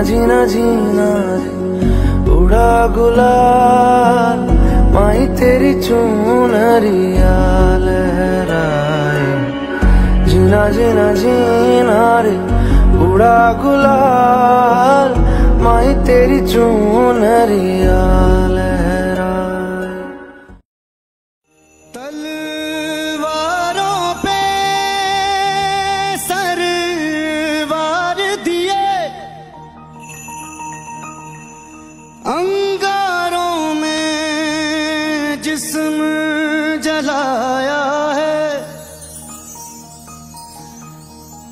जीना जीना उड़ा गुलाल माही तेरी चुनरिया लहराए। जीना जीना जीना रे उड़ा गुलाल माही तेरी चुनरिया लहराए। तलवारों पे सरवार दिए, अंगारों में जिस्म जलाया है,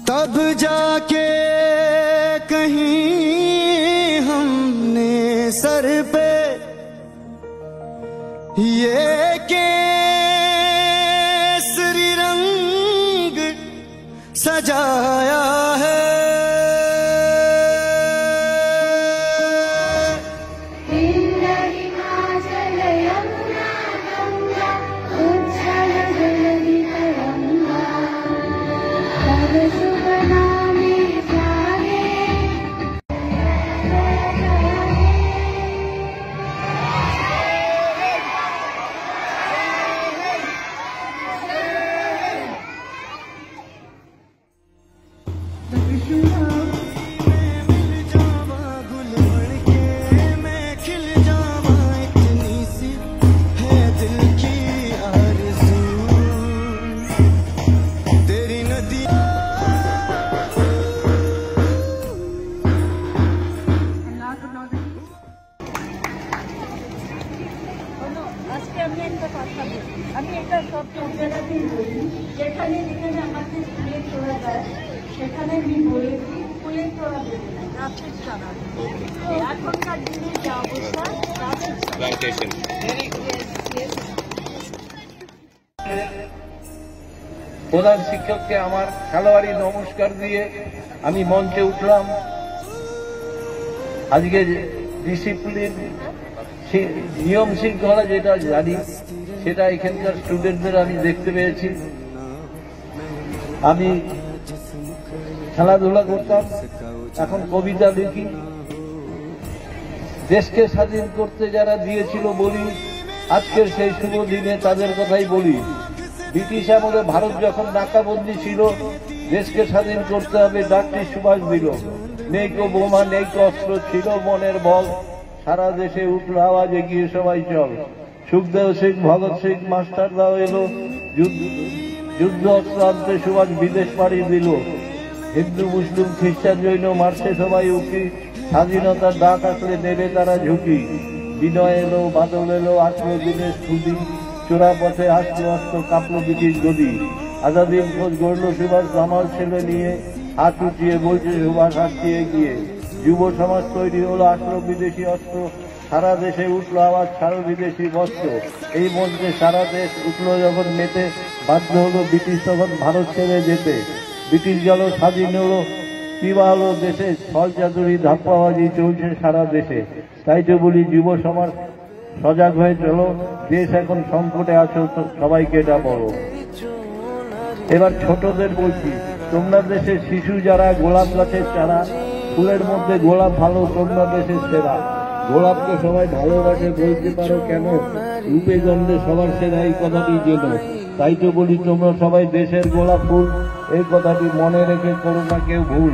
तब जाके कहीं हमने सर पे ये केसरी रंग सजाया है। আমি এটা সব জায়গাতেই বলি, যেখানে যেখানে আমাদের ফুলের তোড়া যায় সেখানে আমি বলেছি ফুলের তোড়া দেবে না, গাছের চারা। এখনকার দিনে যে অবস্থা গাছের প্রধান শিক্ষককে আমার খেলোয়াড়ি নমস্কার দিয়ে আমি মঞ্চে উঠলাম। আজকে ডিসিপ্লিন নিয়ম শৃঙ্খলা যেটা জানি সেটা এখানকার স্টুডেন্টদের আমি দেখতে পেয়েছি। আমি খেলাধুলা করতাম, এখন কবিতা লিখি। দেশকে স্বাধীন করতে যারা দিয়েছিল বলি, আজকের সেই শুভ দিনে তাদের কথাই বলি। ব্রিটিশ আমলে ভারত যখন নাকাবন্দি ছিল, দেশকে স্বাধীন করতে হবে ডাকটি সুভাষ দিল। নেই কো বোমা নেই কো অস্ত্র, ছিল মনের বল, সারা দেশে উঠল আওয়াজ এগিয়ে সবাই চল। সুখদেব সিং ভগৎ সিং মাস্টাররাও এলো, যুদ্ধ অস্ত্র আনতে সুভাষ বিদেশ পাড়ি দিল। হিন্দু মুসলিম খ্রিস্টান জৈন মারছে সবাই উকি, স্বাধীনতার ডাক আসলে নেবে তারা ঝুঁকি। বিনয় এলো বাদল এলো, আসলো দিনের ছুটি, চোরা পথে আসলো অস্ত্র কাঁপলো ব্রিটিশ গদি। আজাদির খোঁজ গড়ল সুভাষ দামাল ছেলে নিয়ে, হাত উঠিয়ে বলছে সুভাষ আসছে এগিয়ে। যুব সমাজ তৈরি হলো, আসলো বিদেশি অস্ত্র, সারা দেশে উঠলো আওয়াজ ছাড়ো বিদেশি বস্ত্র। এই মঞ্চে সারা দেশ উঠলো যখন মেতে, বাধ্য হলো ব্রিটিশ তখন ভারত ছেড়ে যেতে। ব্রিটিশ গেল স্বাধীন হলো, কিবা হলো দেশে, ছল চাতুরি ধাপ্পাবাজি চলছে সারা দেশে। তাই তো বলি যুব সমাজ সজাগ হয়ে চলো, দেশ এখন সংকটে আছো সবাইকে এটা বলো। এবার ছোটদের বলছি, তোমরা দেশের শিশু যারা গোলাপ গাছের চারা, ফুলের মধ্যে গোলাপ ভালো তোমরা দেশের সেরা। গোলাপকে সবাই ভালোবাসে বলতে পারো কেন, রূপে গন্ধে সবার সেরা এই কথাটি জেনো। তাই তো বলি তোমরা সবাই দেশের গোলাপ ফুল, এই কথাটি মনে রেখে করো না কেউ ভুল।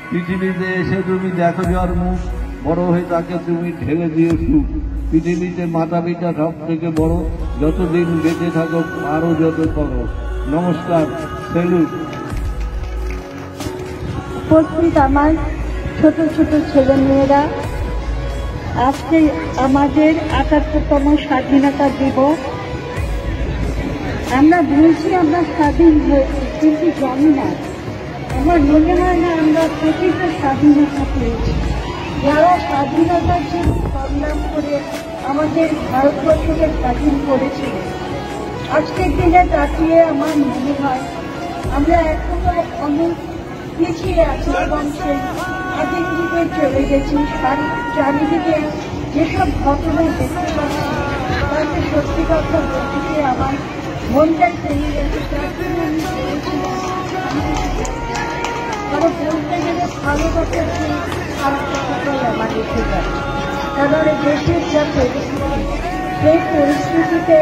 পৃথিবীতে এসে তুমি দেখো যার মুখ, বড় হয়ে তাকে তুমি ঢেলে দিও সুখ। পৃথিবীতে মাতা পিতা সব থেকে বড়, যতদিন বেঁচে থাকো আরো যত করো। নমস্কার, সেলুট। উপস্থিত আমার ছোট ছোট ছেলে মেয়েরা, আজকে আমাদের ৭৮তম স্বাধীনতা দিবস। আমরা বলছি আমরা স্বাধীন হয়েছি, কিন্তু জানি না, আমার মনে হয় না আমরা প্রকৃত স্বাধীনতা পেয়েছি। যারা স্বাধীনতার জন্য সংগ্রাম করে আমাদের ভারতবর্ষকে স্বাধীন করেছিল, আজকের দিনে তাকিয়ে আমার মনে হয় আমরা এখনো অনেক পিছিয়ে আছি এবং সেই আগের দিকে চলে গেছি। চারিদিকে যেসব ঘটনা দেখতে পাচ্ছি তাতে সত্যি কথা বলতে আমার মনটা ভেঙে গেছে। তার জন্য আমি বলেছিলাম, আরো বলতে গেলে ভালোবাসার সার্থকতাই আমার রেখে যায়। কারণ দেশের যা পরিস্থিতি, সেই পরিস্থিতিতে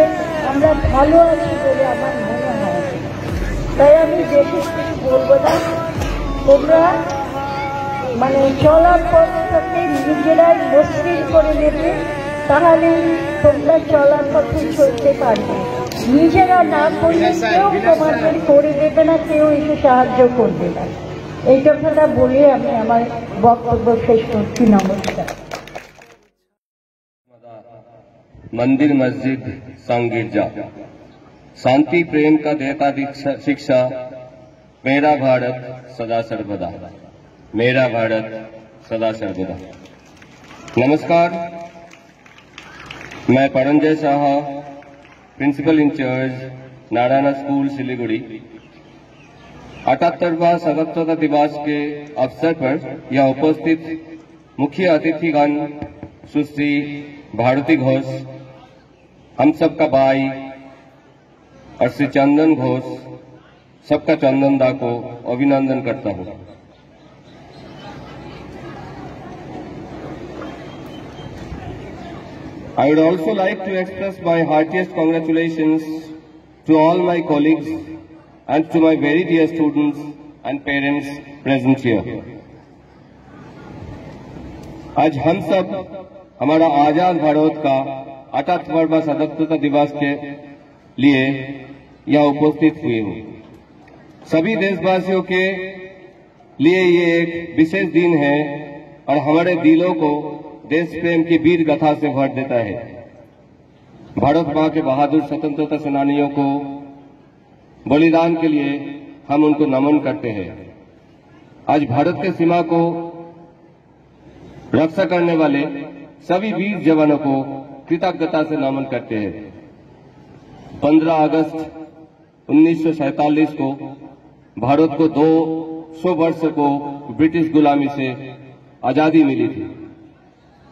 আমরা ভালো আছি বলে আমার মনে হয়। তাই আমি বেশি কিছু বলবো না, তোমরা মানে চলার পথটাকে নিজেরাই মসৃণ করে নেবে, তাহলে তোমরা চলার পথে চলতে পারবে। নিজেরা না করলে কেউ তোমাদের করে দেবে না, কেউ এসে সাহায্য করবে না। এই কথাটা বলে আমি আমার বক্তব্য শেষ করছি। নমস্কার। मंदिर मस्जिद संग गिरजा शांति प्रेम का देता शिक्षा, मेरा भारत सदा सर्वदा, मेरा भारत सदा सर्वदा। नमस्कार, मैं Paranjay Saha, principal incharge Narayan school Siliguri, 78वां स्वतंत्रता दिवस के अवसर पर यह उपस्थित मुख्य अतिथिगण सुश्री भारती घोष, हम सबका भाई और श्री चंदन घोष, सबका चंदन दा को अभिनंदन करता हूं। I would also like to express my heartiest congratulations to all my colleagues and to my very dear students and parents present here. आज हम सब हमारा आजाद भारत का 78वां स्वतंत्रता दिवस के लिए यह उपस्थित हुए हैं। सभी देशवासियों के लिए ये एक विशेष दिन है और हमारे दिलों को देश प्रेम की वीर गाथा से भर देता है। भारत मां के बहादुर स्वतंत्रता सेनानियों को बलिदान के लिए हम उनको नमन करते हैं। आज भारत के सीमा को रक्षा करने वाले सभी वीर जवानों को कृतज्ञता से नमन करते हैं। 15 अगस्त 1947 को भारत को 200 वर्ष को ब्रिटिश गुलामी से आजादी मिली थी।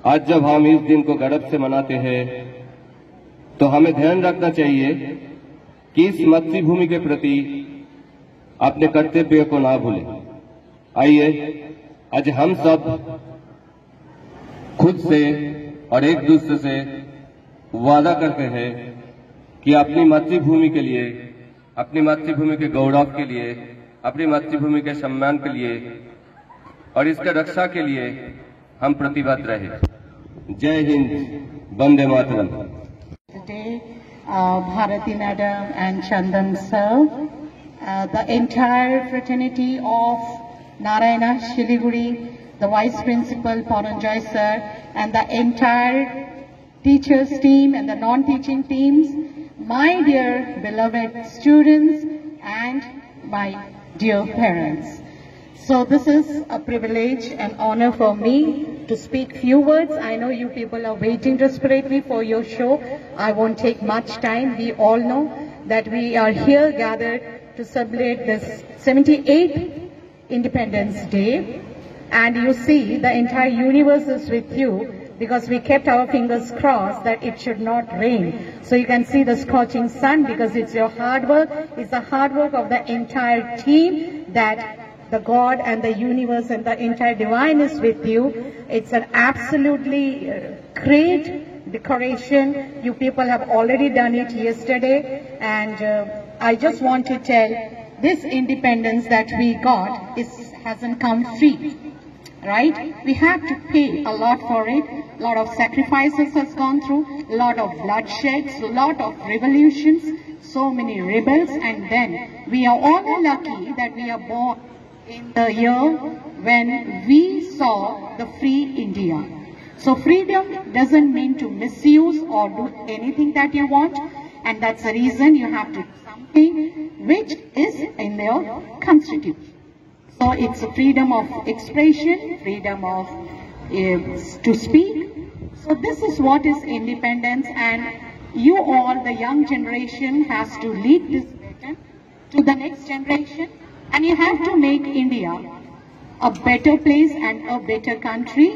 आज जब हम इस दिन को गर्व से मनाते हैं तो हमें ध्यान रखना चाहिए कि इस मातृभूमि के प्रति अपने कर्तव्य को ना भूलें। आइए आज हम सब खुद से और एक दूसरे से वादा करते हैं कि अपनी मातृभूमि के लिए, अपनी मातृभूमि के गौरव के लिए, अपनी मातृभूमि के सम्मान के लिए और इसका रक्षा के लिए हम प्रतिबद्ध रहे। जय Hind, Vande Mataram. Today, Bharati Madam and Chandan sir, the entire fraternity of Narayana Shiliguri, the Vice Principal Paranjay sir, and the entire teachers team and the non-teaching teams, my dear beloved students and my dear parents. So this is a privilege and honor for me to speak few words. I know you people are waiting desperately for your show. I won't take much time. We all know that we are here gathered to celebrate this 78th Independence Day. And you see the entire universe is with you because we kept our fingers crossed that it should not rain. So you can see the scorching sun because it's your hard work. It's the hard work of the entire team that the God and the universe and the entire divine is with you. It's an absolutely great decoration. You people have already done it yesterday. And I just want to tell, this independence that we got hasn't come free. Right? We have to pay a lot for it. A lot of sacrifices has gone through, a lot of bloodshed, a lot of revolutions, so many rebels, and then we are all lucky that we are born in the year when we saw the free India. So freedom doesn't mean to misuse or do anything that you want, and that's the reason you have to do something which is in your constitution. So it's a freedom of expression, freedom of to speak. So this is what is independence, and you all, the young generation, has to lead this baton to the next generation, and you have to make India a better place and a better country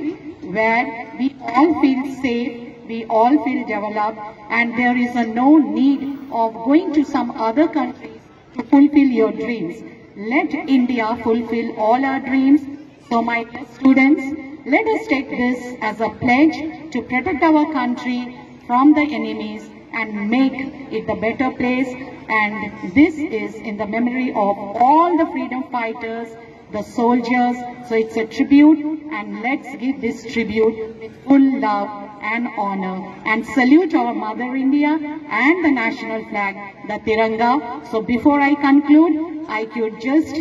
where we all feel safe, we all feel developed, and there is no need of going to some other countries to fulfill your dreams. Let India fulfill all our dreams. So my dear students, let us take this as a pledge to protect our country from the enemies and make it a better place. And this is in the memory of all the freedom fighters, the soldiers. So it's a tribute, and let's give this tribute with full love and honor, and salute our Mother India and the national flag, the Tiranga. So before I conclude, I could just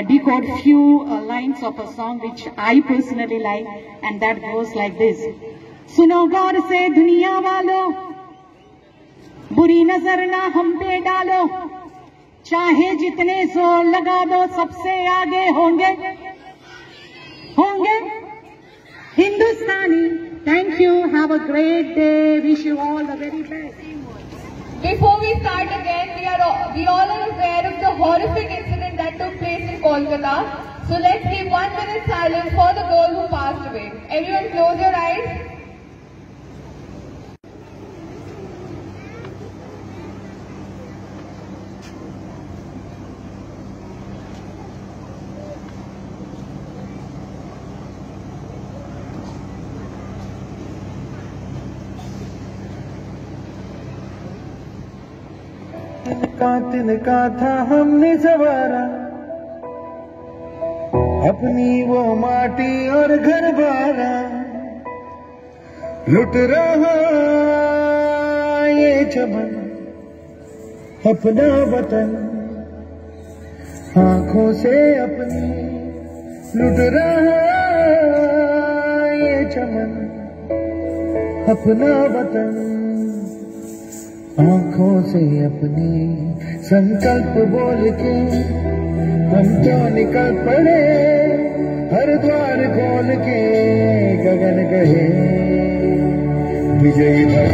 decode few lines of a song which I personally like, and that goes like this. सुनो गौर से दुनिया वालों, बुरी नजर ना हम पे डालो, चाहे जितने जोर लगा दो सबसे आगे होंगे हिंदुस्तानी. Thank you. Have a great day. Wish you all the very best. Before we start again, we all are aware of the horrific incident that took place in Kolkata. So let's give 1 minute silence for the girl who passed away. Everyone close your eyes. तिनका था हमने सवारा, अपनी वो माटी और घर बारा, लुट रहा ये चमन अपना वतन, आंखों से अपनी लुट रहा ये चमन अपना वतन, आंखों से अपनी संकल्प बोल के हम तो निकल पड़े, हर द्वार खोल के गगन गए विजयी भव,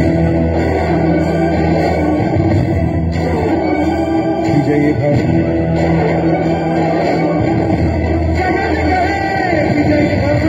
विजयी भव, गगन गए विजयी भव.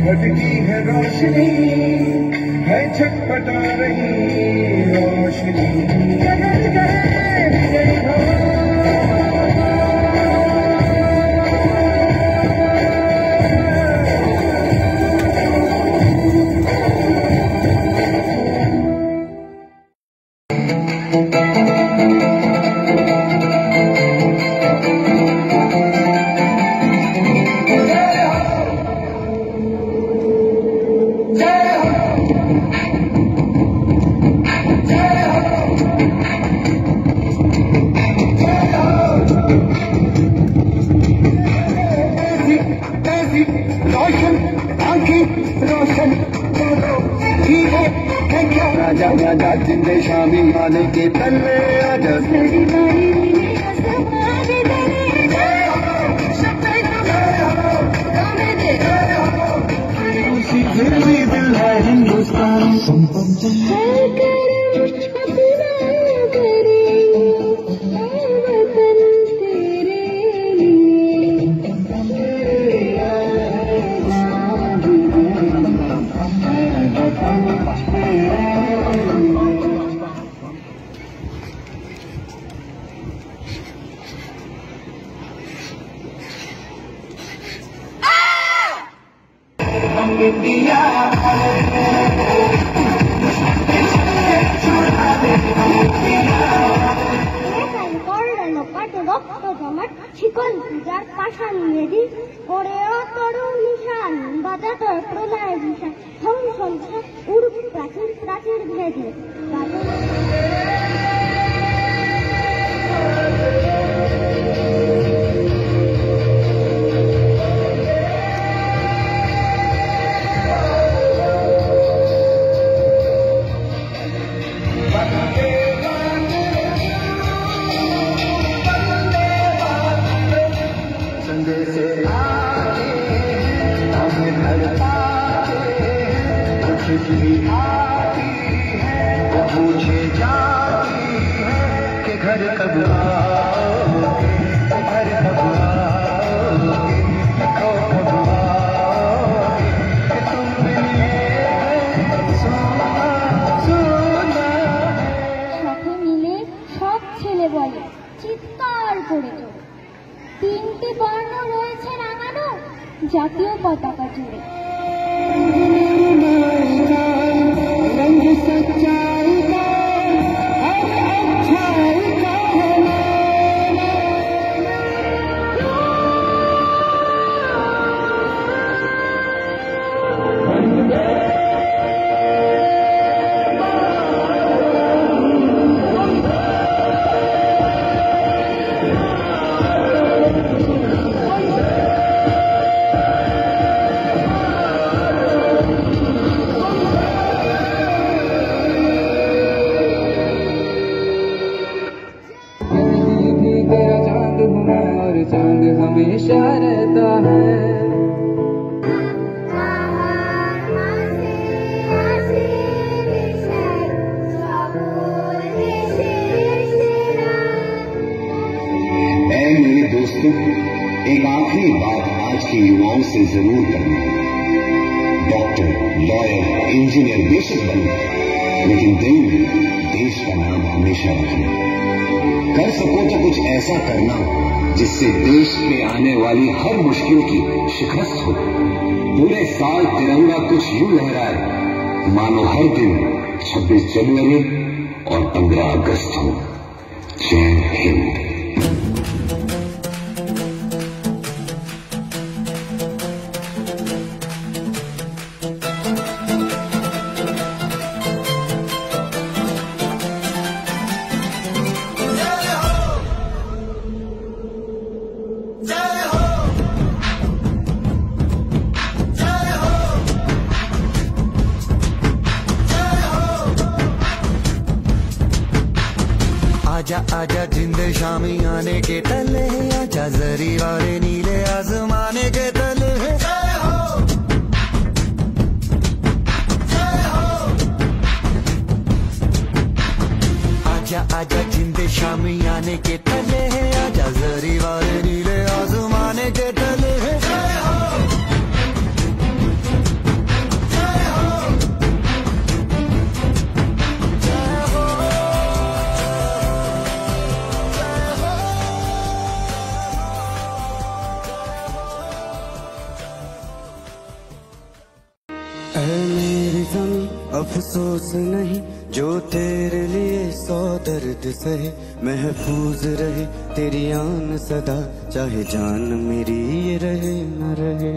भटकी है रोशनी, है छटपटा रही रोशनी, गगन गए विजयी भव. राजा जिंदे शामी माने के तले आजा दिल है हिंदुस्तान. শিকল পূজার পাশান মেদি ওরে তরুণ নিশান বাজাত প্রলয় নিশান ধ্বংস উড়ুক প্রাচীর প্রাচীর ভেদে पूछे जाती है कि घर कब आओगे, घर कब आओगे, कब आओगे, तुम मिले सोना सोना। সাথে মিলে সব ছেলে বলে চিৎকার করে চলে, 3টে বর্ণ রয়েছে রাঙানো জাতীয় পতাকা জুড়ে। रंग सच्चाई का और अच्छाई का चांद हमेशा रहता है। मेरे दोस्तों, एक आखिरी बात आज के युवाओं से जरूर करनी है। डॉक्टर, लॉयर, इंजीनियर बेशक बनना, लेकिन दिल में देश का नाम हमेशा रखना। कर सको तो कुछ ऐसा करना जिससे देश पे आने वाली हर मुश्किल की शिकस्त हो। पूरे साल तिरंगा कुछ यूं लहराए मानो हर दिन 26 जनवरी और 15 अगस्त हो। जय हिंद। आजा आजा जिंदे शामी आने के तले, आजा जरी वाले नीले आसमाने के तले। आजा आजा जिंदे शामी आने के तले, आजा जरी वाले नीले आसमाने के तले। मेरी ज़मीं अफसोस नहीं जो तेरे लिए 100 दर्द सहे, महफूज रहे तेरी आन सदा चाहे जान मेरी ये रहे न रहे।